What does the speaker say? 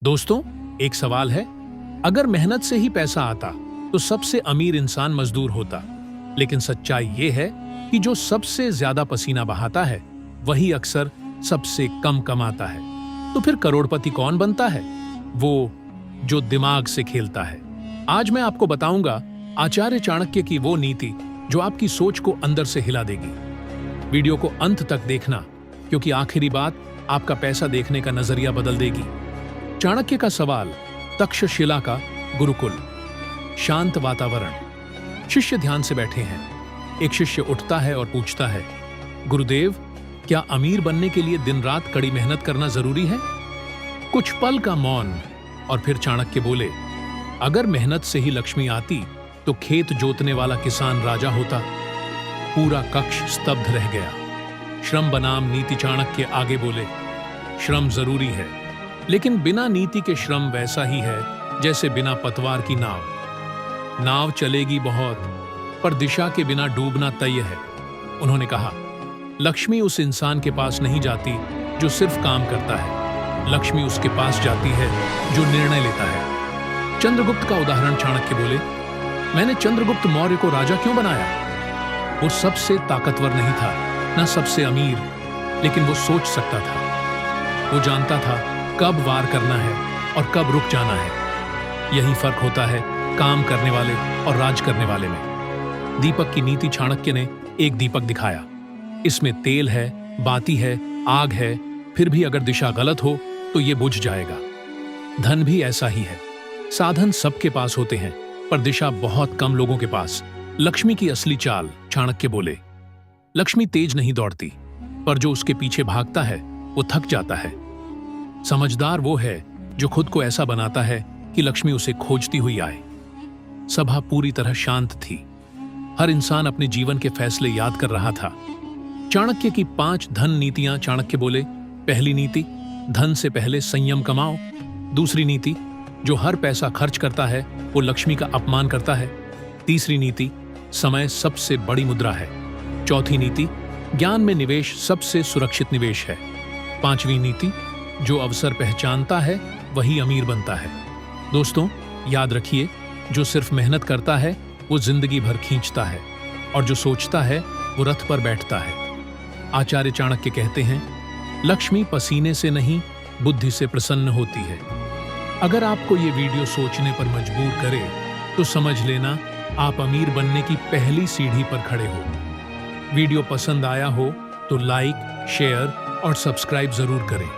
दोस्तों, एक सवाल है, अगर मेहनत से ही पैसा आता तो सबसे अमीर इंसान मजदूर होता। लेकिन सच्चाई ये है कि जो सबसे ज्यादा पसीना बहाता है वही अक्सर सबसे कम कमाता है। तो फिर करोड़पति कौन बनता है? वो जो दिमाग से खेलता है। आज मैं आपको बताऊंगा आचार्य चाणक्य की वो नीति जो आपकी सोच को अंदर से हिला देगी। वीडियो को अंत तक देखना, क्योंकि आखिरी बात आपका पैसा देखने का नजरिया बदल देगी। चाणक्य का सवाल। तक्षशिला का गुरुकुल, शांत वातावरण, शिष्य ध्यान से बैठे हैं। एक शिष्य उठता है और पूछता है, गुरुदेव, क्या अमीर बनने के लिए दिन रात कड़ी मेहनत करना जरूरी है? कुछ पल का मौन और फिर चाणक्य बोले, अगर मेहनत से ही लक्ष्मी आती तो खेत जोतने वाला किसान राजा होता। पूरा कक्ष स्तब्ध रह गया। श्रम बनाम नीति। चाणक्य आगे बोले, श्रम जरूरी है, लेकिन बिना नीति के श्रम वैसा ही है जैसे बिना पतवार की नाव। नाव चलेगी बहुत, पर दिशा के बिना डूबना तय है। उन्होंने कहा, लक्ष्मी उस इंसान के पास नहीं जाती जो सिर्फ काम करता है, लक्ष्मी उसके पास जाती है जो निर्णय लेता है। चंद्रगुप्त का उदाहरण। चाणक्य बोले, मैंने चंद्रगुप्त मौर्य को राजा क्यों बनाया? वो सबसे ताकतवर नहीं था, न सबसे अमीर, लेकिन वो सोच सकता था। वो जानता था कब वार करना है और कब रुक जाना है। यही फर्क होता है काम करने वाले और राज करने वाले में। दीपक की नीति। चाणक्य ने एक दीपक दिखाया। इसमें तेल है, बाती है, आग है, फिर भी अगर दिशा गलत हो तो ये बुझ जाएगा। धन भी ऐसा ही है। साधन सबके पास होते हैं, पर दिशा बहुत कम लोगों के पास। लक्ष्मी की असली चाल। चाणक्य बोले, लक्ष्मी तेज नहीं दौड़ती, पर जो उसके पीछे भागता है वो थक जाता है। समझदार वो है जो खुद को ऐसा बनाता है कि लक्ष्मी उसे खोजती हुई आए। सभा पूरी तरह शांत थी। हर इंसान अपने जीवन के फैसले याद कर रहा था। चाणक्य की 5 धन नीतियां। चाणक्य बोले, पहली नीति, धन से पहले संयम कमाओ। दूसरी नीति, जो हर पैसा खर्च करता है वो लक्ष्मी का अपमान करता है। तीसरी नीति, समय सबसे बड़ी मुद्रा है। चौथी नीति, ज्ञान में निवेश सबसे सुरक्षित निवेश है। पांचवी नीति, जो अवसर पहचानता है वही अमीर बनता है। दोस्तों, याद रखिए, जो सिर्फ मेहनत करता है वो जिंदगी भर खींचता है, और जो सोचता है वो रथ पर बैठता है। आचार्य चाणक्य कहते हैं, लक्ष्मी पसीने से नहीं, बुद्धि से प्रसन्न होती है। अगर आपको ये वीडियो सोचने पर मजबूर करे तो समझ लेना आप अमीर बनने की पहली सीढ़ी पर खड़े हो। वीडियो पसंद आया हो तो लाइक, शेयर और सब्सक्राइब जरूर करें।